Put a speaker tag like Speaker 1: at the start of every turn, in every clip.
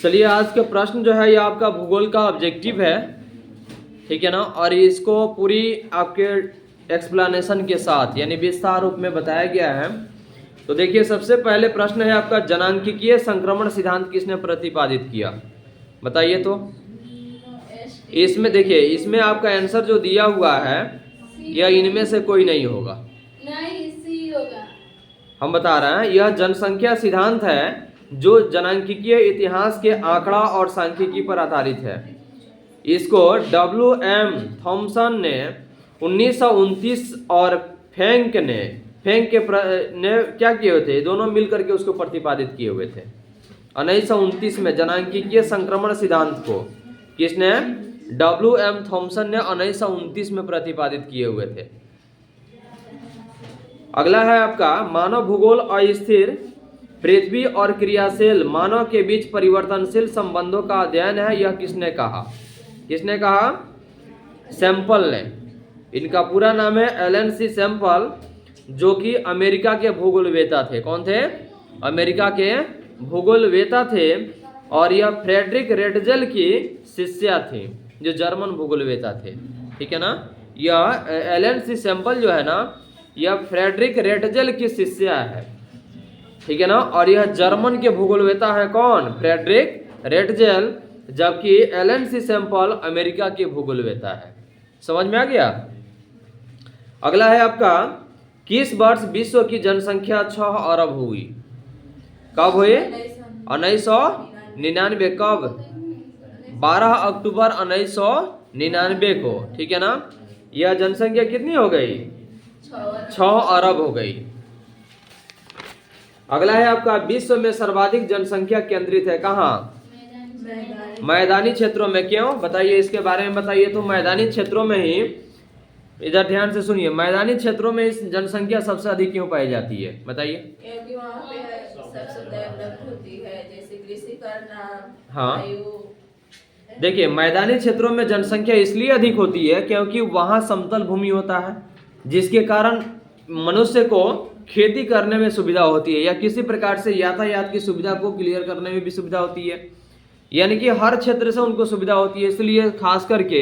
Speaker 1: चलिए आज का प्रश्न जो है ये आपका भूगोल का ऑब्जेक्टिव है, ठीक है ना। और इसको पूरी आपके एक्सप्लेनेशन के साथ यानी विस्तार रूप में बताया गया है। तो देखिए सबसे पहले प्रश्न है आपका, जनांकीय संक्रमण सिद्धांत किसने प्रतिपादित किया, बताइए। तो इसमें देखिए, इसमें आपका आंसर जो दिया हुआ है यह इनमें से कोई नहीं होगा,
Speaker 2: नहीं सी होगा।
Speaker 1: हम बता रहे हैं यह जनसंख्या सिद्धांत है जो जनांकीय इतिहास के आंकड़ा और सांख्यिकी पर आधारित है। इसको W.M. थॉमसन ने 1929 और फेंक ने क्या किए हुए थे, दोनों मिलकर के उसको प्रतिपादित किए हुए थे 1929 में। जनांकीय संक्रमण सिद्धांत को किसने, W.M. थॉमसन ने 1929 में प्रतिपादित किए हुए थे। अगला है आपका, मानव भूगोल अस्थिर पृथ्वी और क्रियाशील मानव के बीच परिवर्तनशील संबंधों का अध्ययन है, यह किसने कहा, किसने कहा, सैंपल ने। इनका पूरा नाम है एलन सी सैंपल, जो कि अमेरिका के भूगोलवेता थे। कौन थे, अमेरिका के भूगोलवेता थे। और यह फ्रेडरिक रेटजेल की शिष्या थी, जो जर्मन भूगोलवेता थे, ठीक है ना। यह एलन सी सैंपल जो है ना, यह फ्रेडरिक रेटजेल की शिष्या है, ठीक है ना। और यह जर्मन के भूगोलवेता है, कौन, फ्रेडरिक रेटजेल, जबकि एलन सी सैंपल अमेरिका के भूगोलवेता है। समझ में आ गया। अगला है आपका, किस वर्ष विश्व की जनसंख्या 6 अरब हुई, कब हुई, 1999। कब, 12 अक्टूबर 1999 को, ठीक है ना। यह जनसंख्या कितनी हो गई, 6 अरब हो गई। अगला है आपका, विश्व में सर्वाधिक जनसंख्या केंद्रित है कहाँ, मैदानी क्षेत्रों में। क्यों, बताइए इसके बारे में बताइए। तो मैदानी क्षेत्रों में ही, इधर ध्यान से सुनिए, मैदानी क्षेत्रों में इस जनसंख्या सबसे अधिक क्यों पाई जाती है, बताइए।
Speaker 2: क्योंकि वहाँ पे सबसे डेवलप होती है, जैसे कृषि करना।
Speaker 1: हाँ, देखिए मैदानी क्षेत्रों में जनसंख्या इसलिए अधिक होती है क्योंकि वहाँ समतल भूमि होता है, जिसके कारण मनुष्य को खेती करने में सुविधा होती है, या किसी प्रकार से यातायात की सुविधा को क्लियर करने में भी सुविधा होती है। यानी कि हर क्षेत्र से उनको सुविधा होती है। इसलिए खास करके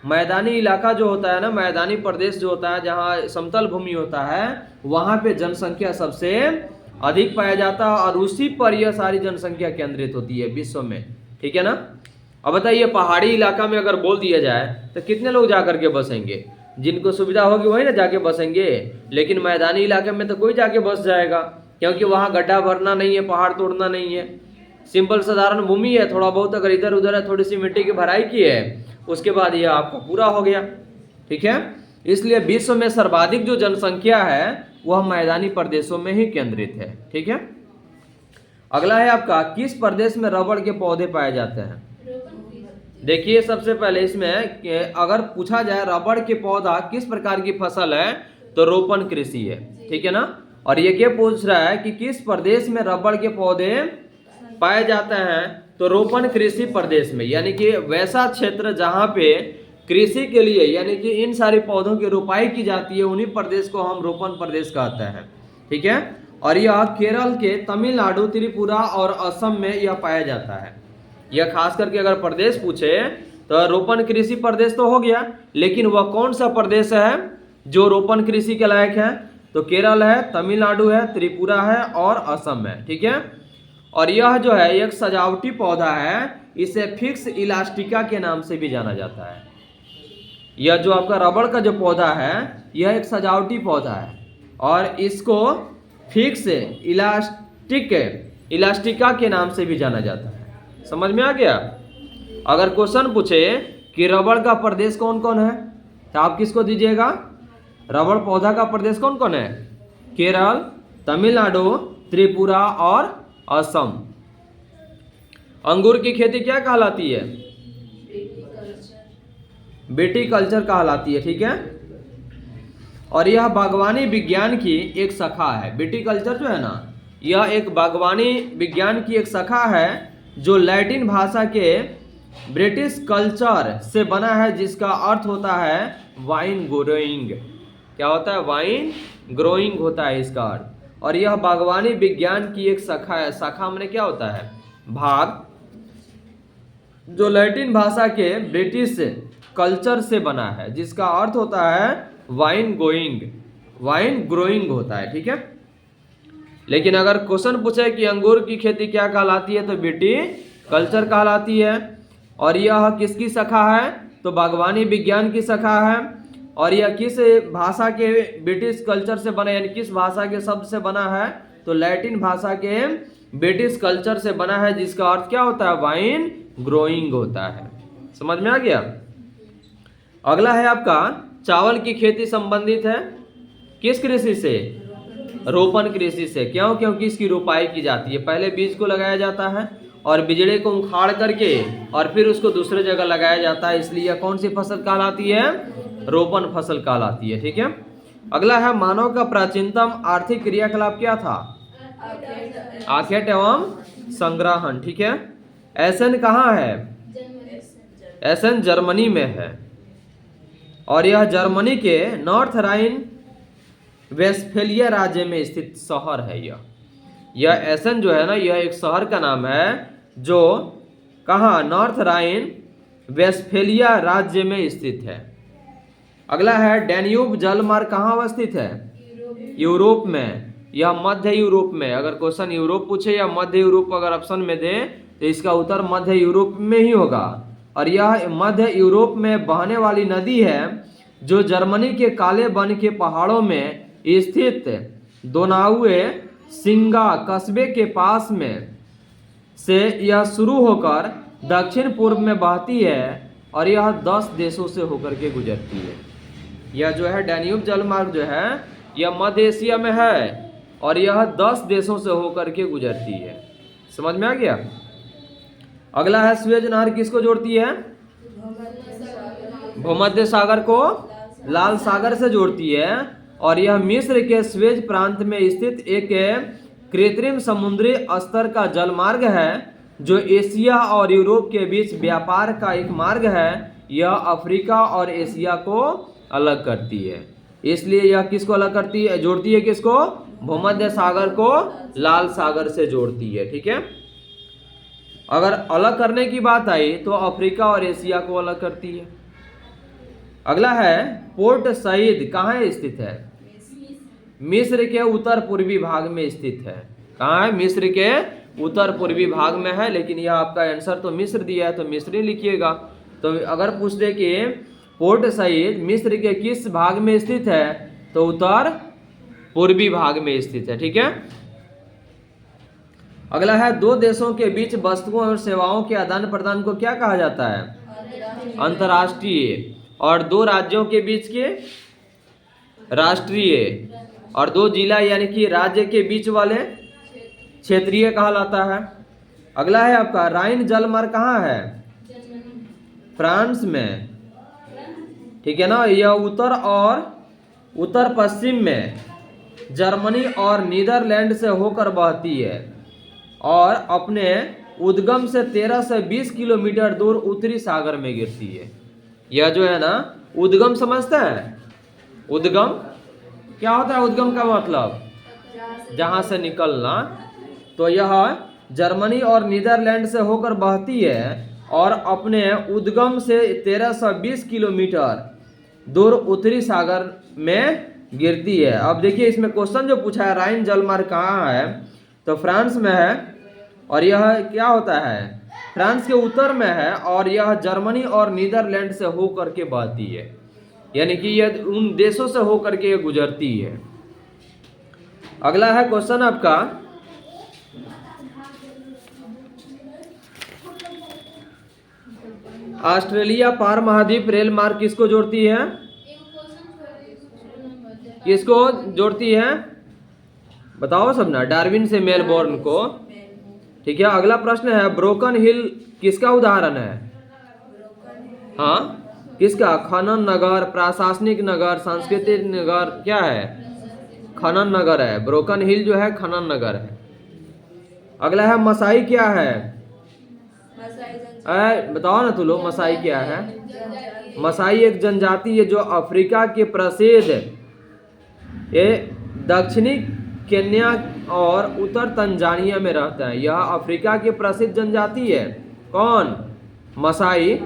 Speaker 1: मैदानी इलाका जो होता है ना, मैदानी प्रदेश जो होता है, जहाँ समतल भूमि होता है, वहाँ पे जनसंख्या सबसे अधिक पाया जाता है, और उसी पर यह सारी जनसंख्या केंद्रित होती है विश्व में, ठीक है ना। अब बताइए, पहाड़ी इलाका में अगर बोल दिया जाए तो कितने लोग जा करके बसेंगे, जिनको सुविधा होगी वही ना जाके बसेंगे। लेकिन मैदानी इलाके में तो कोई जाके बस जाएगा, क्योंकि वहाँ गड्ढा भरना नहीं है, पहाड़ तोड़ना नहीं है, सिंपल साधारण भूमि है। थोड़ा बहुत अगर इधर उधर है, थोड़ी सी मिट्टी की भराई की है, उसके बाद यह आपका पूरा हो गया, ठीक है। इसलिए विश्व में सर्वाधिक जो जनसंख्या है वह मैदानी प्रदेशों में ही केंद्रित है, ठीक है। अगला है आपका, किस प्रदेश में रबड़ के पौधे पाए जाते हैं। देखिए सबसे पहले इसमें अगर पूछा जाए रबड़ के पौधा किस प्रकार की फसल है, तो रोपण कृषि है, ठीक है ना। और ये क्या पूछ रहा है कि किस प्रदेश में रबड़ के पौधे पाए जाते हैं, तो रोपण कृषि प्रदेश में, यानी कि वैसा क्षेत्र जहाँ पे कृषि के लिए यानी कि इन सारे पौधों की रोपाई की जाती है, उन्हीं प्रदेश को हम रोपण प्रदेश कहते हैं, ठीक है। और यह केरल के तमिलनाडु, त्रिपुरा और असम में यह पाया जाता है। यह खास करके अगर प्रदेश पूछे तो रोपण कृषि प्रदेश तो हो गया, लेकिन वह कौन सा प्रदेश है जो रोपण कृषि के लायक है, तो केरल है, तमिलनाडु है, त्रिपुरा है और असम है, ठीक है। और यह जो है एक सजावटी पौधा है, इसे फिक्स इलास्टिका के नाम से भी जाना जाता है। यह जो आपका रबड़ का जो पौधा है यह एक सजावटी पौधा है, और इसको फिक्स इलास्टिका के नाम से भी जाना जाता है। समझ में आ गया। अगर क्वेश्चन पूछे कि रबड़ का प्रदेश कौन कौन है, तो आप किसको दीजिएगा, रबड़ पौधा का प्रदेश कौन कौन है, केरल, तमिलनाडु, त्रिपुरा और असम। अंगूर की खेती क्या कहलाती है, विटीकल्चर कहलाती है, ठीक है। और यह बागवानी विज्ञान की एक शाखा है। विटीकल्चर जो है ना, यह एक बागवानी विज्ञान की एक शाखा है जो लैटिन भाषा के ब्रिटिश कल्चर से बना है, जिसका अर्थ होता है वाइन ग्रोइंग। क्या होता है, वाइन ग्रोइंग होता है इसका अर्थ। और यह बागवानी विज्ञान की एक शाखा है। शाखा में क्या होता है, भाग, जो लैटिन भाषा के ब्रिटिश कल्चर से बना है, जिसका अर्थ होता है वाइन ग्रोइंग होता है, ठीक है। लेकिन अगर क्वेश्चन पूछे कि अंगूर की खेती क्या कहलाती है, तो विटी कल्चर कहलाती है। और यह किसकी शाखा है, तो बागवानी विज्ञान की शाखा है। और यह किस भाषा के ब्रिटिश कल्चर से बना, यानी किस भाषा के शब्द से बना है, तो लैटिन भाषा के ब्रिटिश कल्चर से बना है, जिसका अर्थ क्या होता है, वाइन ग्रोइंग होता है। समझ में आ गया। अगला है आपका चावल की खेती संबंधित है किस कृषि से, रोपण कृषि से। क्यों, क्योंकि इसकी रोपाई की जाती है। पहले बीज को लगाया जाता है और बिजड़े को उखाड़ करके और फिर उसको दूसरे जगह लगाया जाता है, इसलिए कौन सी फसल कहलाती है, रोपण फसल कहलाती है, ठीक है। अगला है मानव का प्राचीनतम आर्थिक क्रियाकलाप क्या था, आखेट एवं संग्रहण, ठीक है। एसन कहाँ है, एसन जर्मनी में है। और यह जर्मनी के नॉर्थ राइन वेस्टफेलिया राज्य में स्थित शहर है। यह एसन जो है ना, यह एक शहर का नाम है जो कहाँ, नॉर्थ राइन वेस्टफेलिया राज्य में स्थित है। अगला है डैन्यूब जलमार्ग कहाँ अवस्थित है, यूरोप में। यह मध्य यूरोप में। अगर क्वेश्चन यूरोप पूछे या मध्य यूरोप अगर ऑप्शन में दे तो इसका उत्तर मध्य यूरोप में ही होगा। और यह मध्य यूरोप में बहने वाली नदी है जो जर्मनी के काले वन के पहाड़ों में स्थित दोनाउए सिंगा कस्बे के पास में से यह शुरू होकर दक्षिण पूर्व में बहती है और यह 10 देशों से होकर के गुजरती है। यह जो है डैन्यूब जलमार्ग जो है यह मध्य एशिया में है और यह 10 देशों से होकर के गुजरती है। समझ में आ गया। अगला है स्वेज नहर किसको जोड़ती है, भूमध्य सागर को लाल सागर से जोड़ती है। और यह मिस्र के स्वेज प्रांत में स्थित एक कृत्रिम समुद्री स्तर का जलमार्ग है जो एशिया और यूरोप के बीच व्यापार का एक मार्ग है। यह अफ्रीका और एशिया को अलग करती है। इसलिए यह किसको अलग करती है, जोड़ती है किसको, भूमध्य सागर को लाल सागर से जोड़ती है, ठीक है। अगर अलग करने की बात आई तो अफ्रीका और एशिया को अलग करती है। अगला है पोर्ट सईद कहाँ स्थित है, मिस्र के उत्तर पूर्वी भाग में स्थित है। कहाँ है, मिस्र के उत्तर पूर्वी भाग में है। लेकिन यह आपका आंसर तो मिस्र दिया है तो मिस्र ही लिखिएगा। तो अगर पूछ दे कि पोर्ट सईद मिस्र के किस भाग में स्थित है तो उत्तर पूर्वी भाग में स्थित है, ठीक है। अगला है दो देशों के बीच वस्तुओं और सेवाओं के आदान प्रदान को क्या कहा जाता है, अंतर्राष्ट्रीय। और दो राज्यों के बीच के राष्ट्रीय। और दो जिला यानी कि राज्य के बीच वाले क्षेत्रीय कहलाता है। अगला है आपका राइन जलमार्ग कहाँ है, फ्रांस में, ठीक है ना। यह उत्तर और उत्तर पश्चिम में जर्मनी और नीदरलैंड से होकर बहती है और अपने उद्गम से 13 से 20 किलोमीटर दूर उत्तरी सागर में गिरती है। यह जो है ना उद्गम समझते हैं, उद्गम क्या होता है, उद्गम का मतलब जहां से निकलना। तो यह जर्मनी और नीदरलैंड से होकर बहती है और अपने उद्गम से 1320 किलोमीटर दूर उत्तरी सागर में गिरती है। अब देखिए इसमें क्वेश्चन जो पूछा है राइन जलमार्ग कहाँ है, तो फ्रांस में है। और यह क्या होता है, फ्रांस के उत्तर में है और यह जर्मनी और नीदरलैंड से होकर के बहती है, यानी कि यह उन देशों से होकर के गुजरती है। अगला है क्वेश्चन आपका ऑस्ट्रेलिया पार महाद्वीप रेल मार्ग किसको जोड़ती है, किसको जोड़ती है बताओ सब ना, डार्विन से मेलबोर्न को, ठीक है। अगला प्रश्न है ब्रोकन हिल किसका उदाहरण है, हाँ किसका, खनन नगर, प्रशासनिक नगर, सांस्कृतिक नगर, क्या है, खनन नगर है। ब्रोकन हिल जो है खनन नगर है। अगला है मसाई क्या है, बताओ ना तुम लोग मसाई क्या है। मसाई एक जनजाति है जो अफ्रीका के प्रसिद्ध दक्षिणी केन्या और उत्तर तंजानिया में रहता है। यह अफ्रीका की प्रसिद्ध जनजाति है। कौन, मसाई।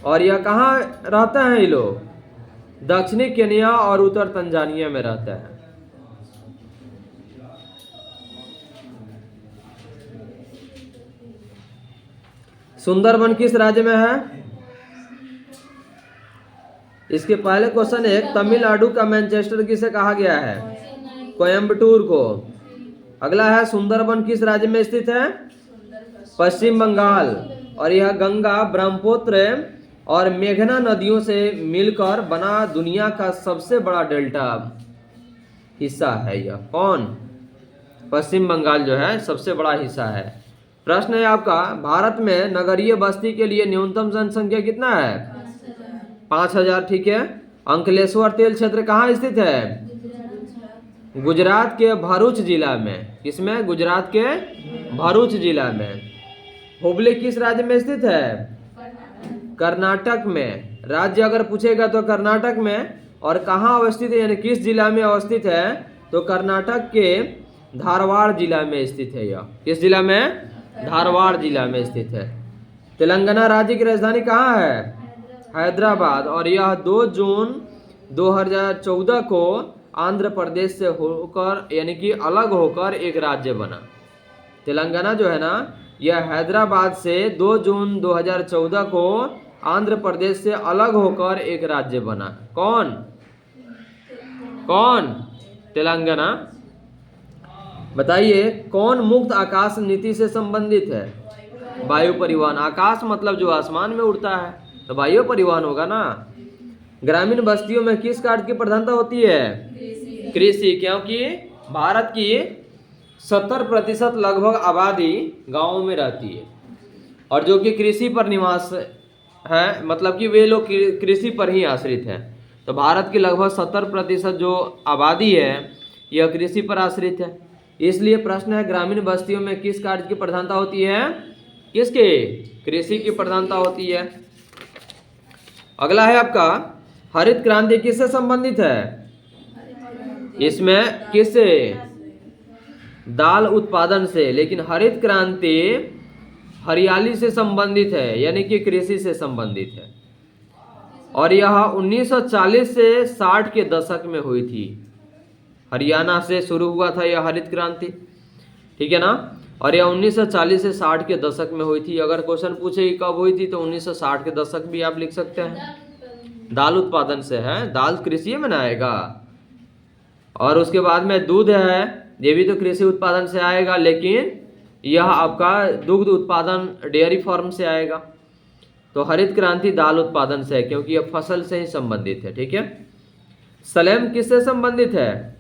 Speaker 1: और यह कहाँ रहते हैं ये लोग? दक्षिणी केन्या और उत्तर तंजानिया में रहते हैं। सुंदरबन किस राज्य में है? इसके पहले क्वेश्चन एक, तमिलनाडु का मैनचेस्टर किसे कहा गया है? कोयम्बटूर को। अगला है, सुंदरबन किस राज्य में स्थित है? पश्चिम बंगाल। और यह गंगा, ब्रह्मपुत्र और मेघना नदियों से मिलकर बना दुनिया का सबसे बड़ा डेल्टा हिस्सा है। यह कौन? पश्चिम बंगाल जो है सबसे बड़ा हिस्सा है। प्रश्न है आपका, भारत में नगरीय बस्ती के लिए न्यूनतम जनसंख्या कितना है? 5000। ठीक है। अंकलेश्वर तेल क्षेत्र कहाँ स्थित है? गुजरात के भरूच जिला में। किसमें? गुजरात के भरूच जिला में। हुबली किस राज्य में स्थित है? कर्नाटक में। राज्य अगर पूछेगा तो कर्नाटक में। और कहाँ अवस्थित है, यानी किस जिला में अवस्थित है, तो कर्नाटक के धारवाड़ जिला में स्थित है। यह किस जिला में? धारवाड़ जिला में स्थित है। तेलंगाना राज्य की राजधानी कहाँ है? हैदराबाद। और यह 2 जून 2014 को आंध्र प्रदेश से होकर, यानी कि अलग होकर एक राज्य बना। तेलंगाना जो है ना, यह हैदराबाद से 2 जून 2014 को आंध्र प्रदेश से अलग होकर एक राज्य बना। कौन? कौन? तेलंगाना। बताइए, कौन मुक्त आकाश नीति से संबंधित है? वायु परिवहन। आकाश मतलब जो आसमान में उड़ता है, तो वायु परिवहन होगा ना। ग्रामीण बस्तियों में किस कार्य की प्रधानता होती है? कृषि। क्योंकि भारत की 70% लगभग आबादी गांवों में रहती है, और जो कि कृषि पर निवास है, मतलब कि वे लोग कृषि पर ही आश्रित हैं। तो भारत की लगभग 70% जो आबादी है यह कृषि पर आश्रित है। इसलिए प्रश्न है, ग्रामीण बस्तियों में किस कार्य की प्रधानता होती है? किसके? कृषि की प्रधानता होती है। अगला है आपका, हरित क्रांति किससे संबंधित है? इसमें किससे? दाल उत्पादन से। लेकिन हरित क्रांति हरियाली से संबंधित है, यानी कि कृषि से संबंधित है। और यह 1940 से 60 के दशक में हुई थी। हरियाणा से शुरू हुआ था यह हरित क्रांति, ठीक है ना। और यह 1940 से 60 के दशक में हुई थी। अगर क्वेश्चन पूछे कि कब हुई थी, तो 1960 के दशक भी आप लिख सकते हैं। दाल उत्पादन से है, दाल कृषि में ना आएगा। और उसके बाद में दूध है, ये भी तो कृषि उत्पादन से आएगा, लेकिन यह आपका दुग्ध उत्पादन डेयरी फार्म से आएगा। तो हरित क्रांति दाल उत्पादन से है, क्योंकि यह फसल से ही संबंधित है। ठीक है। सलेम किससे संबंधित है?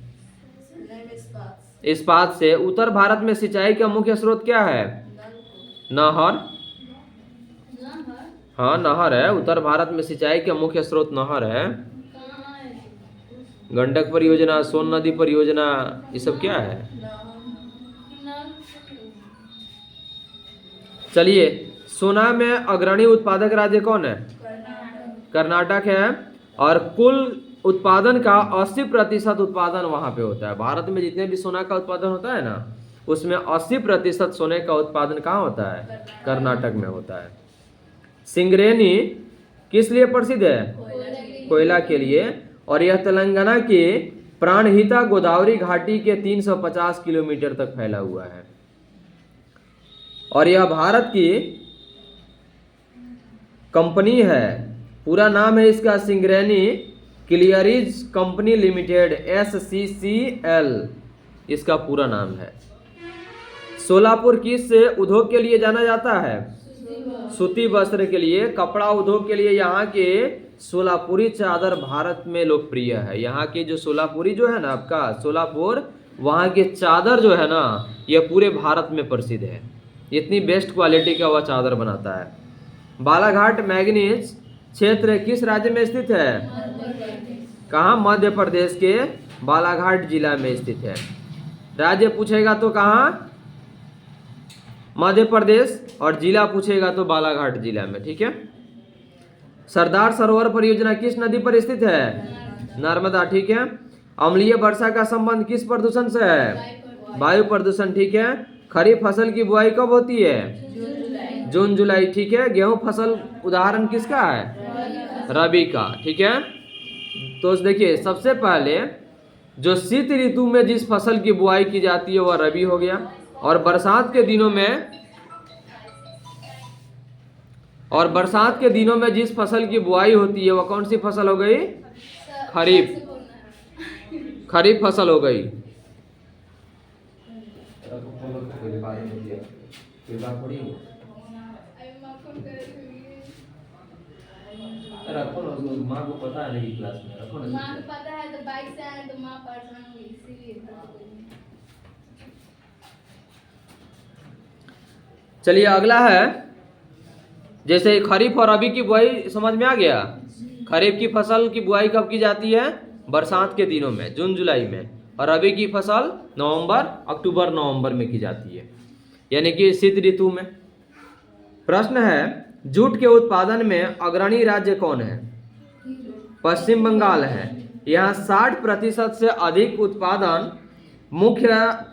Speaker 1: इस्पात से। उत्तर भारत में सिंचाई का मुख्य स्रोत क्या है? नहर। हाँ, नहर है। उत्तर भारत में सिंचाई का मुख्य स्रोत नहर है। गंडक परियोजना, सोन नदी परियोजना, ये सब क्या है? चलिए, सोना में अग्रणी उत्पादक राज्य कौन है? कर्नाटक है। और कुल उत्पादन का 80% उत्पादन वहां पे होता है। भारत में जितने भी सोना का उत्पादन होता है ना, उसमें 80% सोने का उत्पादन कहाँ होता है? कर्नाटक में होता है। सिंगरेनी किस लिए प्रसिद्ध है? कोयला के लिए। और यह तेलंगाना के प्राणहिता गोदावरी घाटी के 350 किलोमीटर तक फैला हुआ है। और यह भारत की कंपनी है। पूरा नाम है इसका सिंगरेनी क्लियरीज कंपनी लिमिटेड, SCCL इसका पूरा नाम है। सोलापुर किस उद्योग के लिए जाना जाता है? सूती वस्त्र के लिए। कपड़ा उद्योग के लिए यहाँ के सोलापुरी चादर भारत में लोकप्रिय है। यहाँ के जो सोलापुरी जो है ना, आपका सोलापुर, वहाँ के चादर जो है ना, यह पूरे भारत में प्रसिद्ध है। इतनी बेस्ट क्वालिटी का वह चादर बनाता है। बालाघाट मैंगनीज क्षेत्र किस राज्य में स्थित है? कहाँ? मध्य प्रदेश के बालाघाट जिला में स्थित है। राज्य पूछेगा तो कहाँ? मध्य प्रदेश। और जिला पूछेगा तो बालाघाट जिला में। ठीक है। सरदार सरोवर परियोजना किस नदी पर स्थित है? नर्मदा। ठीक है। अम्लीय वर्षा का संबंध किस प्रदूषण से है? वायु प्रदूषण। ठीक है। खरीफ फसल की बुआई कब होती है? जून जुलाई, ठीक है। गेहूं फसल उदाहरण किसका है? रबी का, ठीक है। तो देखिए सबसे पहले जो शीत ऋतु में जिस फसल की बुआई की जाती है वह रबी हो गया, और बरसात के दिनों में जिस फसल की बुआई होती है वह कौन सी फसल हो गई? खरीफ फसल हो गई। रखो ना, माँ को पता है नहीं क्लास में, रखो ना।
Speaker 3: माँ को पता है तो बाइक से आए तो माँ परेशान हुई इसीलिए।
Speaker 1: चलिए अगला है, जैसे खरीफ और रबी की बुआई समझ में आ गया। खरीफ की फसल की बुआई कब की जाती है? बरसात के दिनों में, जून जुलाई में, और रबी की फसल अक्टूबर नवंबर में की जाती है, यानी कि शीत ऋतु में। प्रश्न है, जूट के उत्पादन में अग्रणी राज्य कौन है? पश्चिम बंगाल है। यहाँ 60% से अधिक उत्पादन मुख्य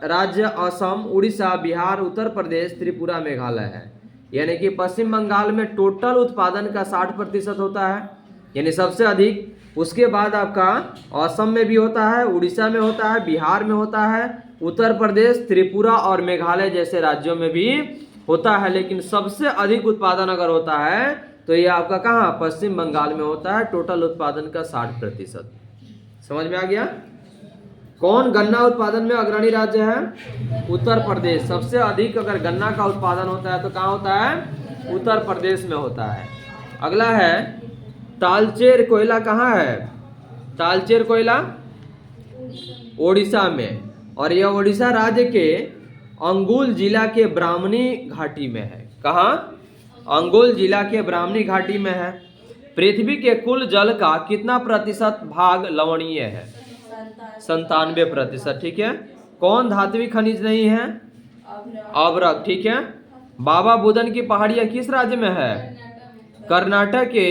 Speaker 1: राज्य असम, उड़ीसा, बिहार, उत्तर प्रदेश, त्रिपुरा, मेघालय है। यानी कि पश्चिम बंगाल में टोटल उत्पादन का 60% होता है, यानी सबसे अधिक। उसके बाद आपका असम में भी होता है, उड़ीसा में होता है, बिहार में होता है, उत्तर प्रदेश, त्रिपुरा और मेघालय जैसे राज्यों में भी होता है। लेकिन सबसे अधिक उत्पादन अगर होता है तो ये आपका कहाँ? पश्चिम बंगाल में होता है, टोटल उत्पादन का 60%। समझ में आ गया? कौन गन्ना उत्पादन में अग्रणी राज्य है? उत्तर प्रदेश। सबसे अधिक अगर गन्ना का उत्पादन होता है तो कहाँ होता है? उत्तर प्रदेश में होता है। अगला है, तालचेर कोयला कहाँ है? तालचेर कोयला ओडिशा में, और यह ओडिशा राज्य के अंगुल जिला के ब्राह्मणी घाटी में है। कहाँ? अंगुल जिला के ब्राह्मणी घाटी में है। पृथ्वी के कुल जल का कितना प्रतिशत भाग लवणीय है? 97%, ठीक है। कौन धात्विक खनिज नहीं है? अभ्रक, ठीक है। बाबा बुदन की पहाड़ियां किस राज्य में है? कर्नाटक के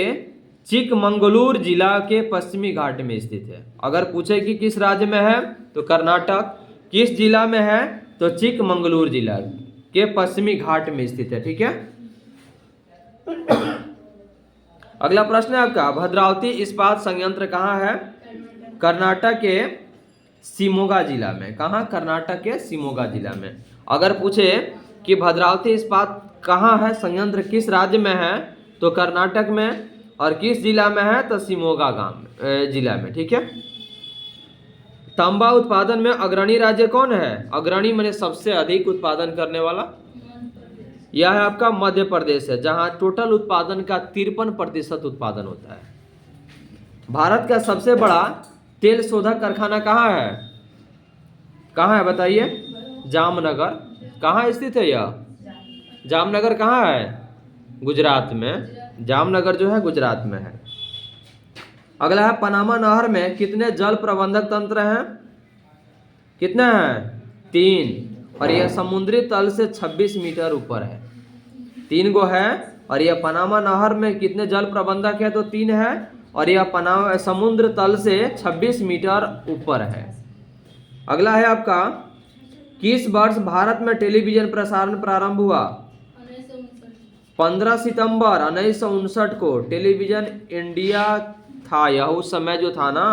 Speaker 1: चिकमंगलूर जिला के पश्चिमी घाट में स्थित है। अगर पूछे कि किस राज्य में है तो कर्नाटक, किस जिला में है तो चिकमंगलूर जिला के पश्चिमी घाट में स्थित है, ठीक है। अगला प्रश्न है आपका, भद्रावती इस्पात संयंत्र कहाँ है? कर्नाटक के शिमोगा जिला में। कहाँ? कर्नाटक के शिमोगा जिला में। अगर पूछे कि भद्रावती इस्पात कहाँ है, संयंत्र किस राज्य में है तो कर्नाटक में, और किस जिला में है तो शिमोगा जिला में, ठीक है। तांबा उत्पादन में अग्रणी राज्य कौन है? अग्रणी माने सबसे अधिक उत्पादन करने वाला, यह है आपका मध्य प्रदेश है, जहां टोटल उत्पादन का 53% उत्पादन होता है। भारत का सबसे बड़ा तेल शोधक कारखाना कहाँ है? कहाँ है बताइए? जामनगर। कहाँ स्थित है यह? जामनगर कहाँ है? गुजरात में। जामनगर जो है गुजरात में है। अगला है, पनामा नहर में कितने जल प्रबंधक तंत्र हैं? कितने हैं? 3, और यह समुद्री तल से 26 मीटर ऊपर है। 3 गो है, और यह पनामा नहर में कितने जल प्रबंधक है तो 3 है, और यह पनामा समुद्र तल से 26 मीटर ऊपर है। अगला है आपका, किस वर्ष भारत में टेलीविजन प्रसारण प्रारंभ हुआ? 15 सितंबर 1959 को टेलीविजन इंडिया था। यह उस समय जो था ना,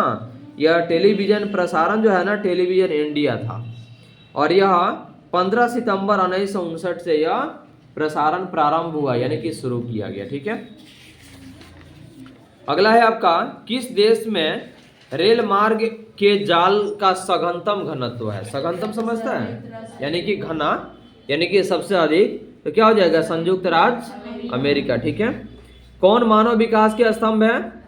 Speaker 1: यह टेलीविजन प्रसारण जो है ना, टेलीविजन इंडिया था, और यह 15 सितंबर 1959 से यह प्रसारण प्रारंभ हुआ, यानी कि शुरू किया गया, ठीक है। अगला है आपका, किस देश में रेल मार्ग के जाल का सघनतम घनत्व है? सघनतम समझता है, यानी कि घना, यानी कि सबसे अधिक, तो क्या हो जाएगा? संयुक्त राज्य अमेरिका, ठीक है। कौन मानव विकास के स्तंभ है?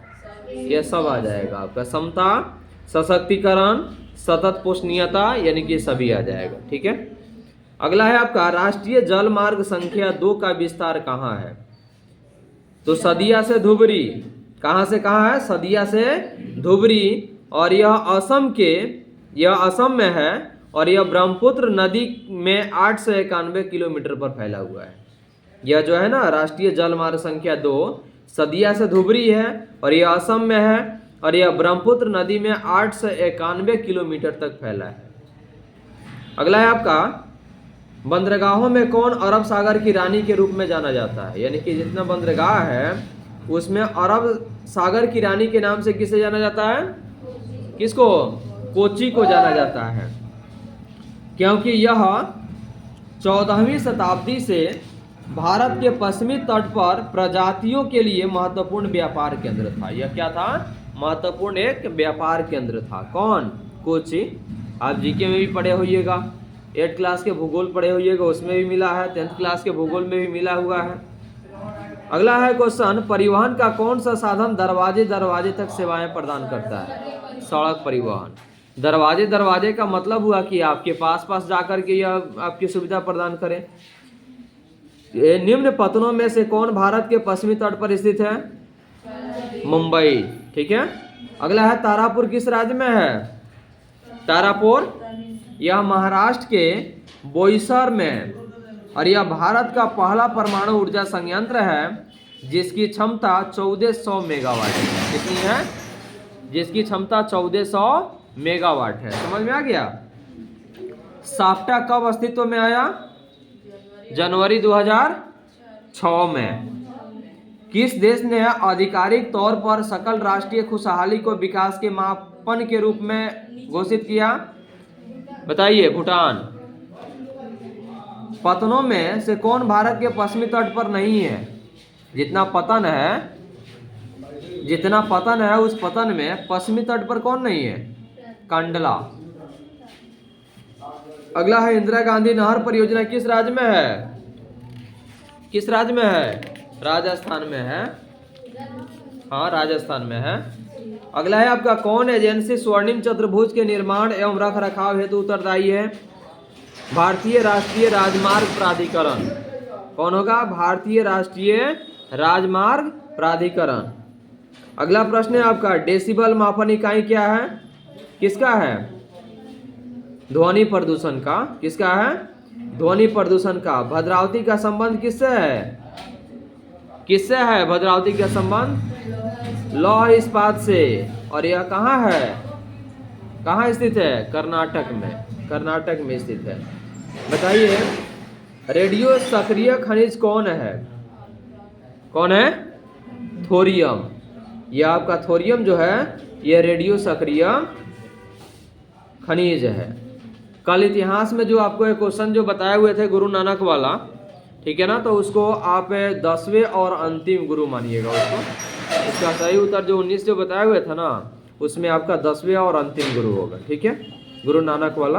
Speaker 1: यह सब आ जाएगा आपका, समता, सशक्तिकरण, सतत पोषणीयता, यानी कि सभी आ जाएगा, ठीक है। अगला है आपका, राष्ट्रीय जल मार्ग संख्या 2 का विस्तार कहाँ है? तो सदिया से धुबरी। कहाँ से कहाँ है? सदिया से धुबरी, और यह असम में है, और यह ब्रह्मपुत्र नदी में 891 किलोमीटर पर फैला हुआ है। यह जो है ना राष्ट्रीय जल मार्ग संख्या 2 सदिया से धुबरी है, और यह असम में है, और यह ब्रह्मपुत्र नदी में 891 किलोमीटर तक फैला है। अगला है आपका, बंदरगाहों में कौन अरब सागर की रानी के रूप में जाना जाता है? यानी कि जितना बंदरगाह है उसमें अरब सागर की रानी के नाम से किसे जाना जाता है? किसको? कोची को जाना जाता है, क्योंकि यह 14वीं शताब्दी से भारत के पश्चिमी तट पर प्रजातियों के लिए महत्वपूर्ण व्यापार केंद्र था। यह क्या था? महत्वपूर्ण एक व्यापार केंद्र था। कौन? कोची। आप जीके में भी पढ़े होइएगा, 8 क्लास के भूगोल पढ़े होइएगा, उसमें भी मिला है, 10th क्लास के भूगोल में भी मिला हुआ है। अगला है क्वेश्चन, परिवहन का कौन सा साधन दरवाजे दरवाजे तक सेवाएं प्रदान करता है? सड़क परिवहन। दरवाजे दरवाजे का मतलब हुआ कि आपके पास पास जाकर के यह आपकी सुविधा प्रदान करे। ये निम्न पत्तनों में से कौन भारत के पश्चिमी तट पर स्थित है? मुंबई। ठीक है। अगला है तारापुर किस राज्य में है? तारापुर यह महाराष्ट्र के बोईसर में, और यह भारत का पहला परमाणु ऊर्जा संयंत्र है जिसकी क्षमता 1400 मेगावाट है। कितनी है? जिसकी क्षमता 1400 मेगावाट है। समझ में आ गया? साफ्टा कब अस्तित्व में आया? जनवरी 2006 में। किस देश ने आधिकारिक तौर पर सकल राष्ट्रीय खुशहाली को विकास के मापन के रूप में घोषित किया? बताइए। भूटान। पतनों में से कौन भारत के पश्चिमी तट पर नहीं है? जितना पतन है उस पतन में पश्चिमी तट पर कौन नहीं है? कांडला। अगला है इंदिरा गांधी नहर परियोजना किस राज्य में है? किस राज्य में है? राजस्थान में है। हाँ, राजस्थान में है। अगला है आपका, कौन एजेंसी स्वर्णिम चतुर्भुज के निर्माण एवं रख रखाव हेतु उत्तरदायी है? भारतीय राष्ट्रीय राजमार्ग प्राधिकरण। कौन होगा? भारतीय राष्ट्रीय राजमार्ग प्राधिकरण। अगला प्रश्न है आपका, डेसिबल मापन इकाई क्या है? किसका है? ध्वनि प्रदूषण का। किसका है? ध्वनि प्रदूषण का। भद्रावती का संबंध किससे है? किससे है भद्रावती का संबंध? लौह इस्पात से। और यह कहाँ है? कहाँ स्थित है? कर्नाटक में। कर्नाटक में स्थित है। बताइए, रेडियो सक्रिय खनिज कौन है? कौन है? थोरियम। यह आपका थोरियम जो है यह रेडियो सक्रिय खनिज है। कल इतिहास में जो आपको एक क्वेश्चन जो बताए हुए थे गुरु नानक वाला, ठीक है ना, तो उसको आप 10वें और अंतिम गुरु मानिएगा उसको। इसका सही उत्तर जो 19 जो बताए हुए थे ना, उसमें आपका 10वें और अंतिम गुरु होगा। ठीक है, गुरु नानक वाला।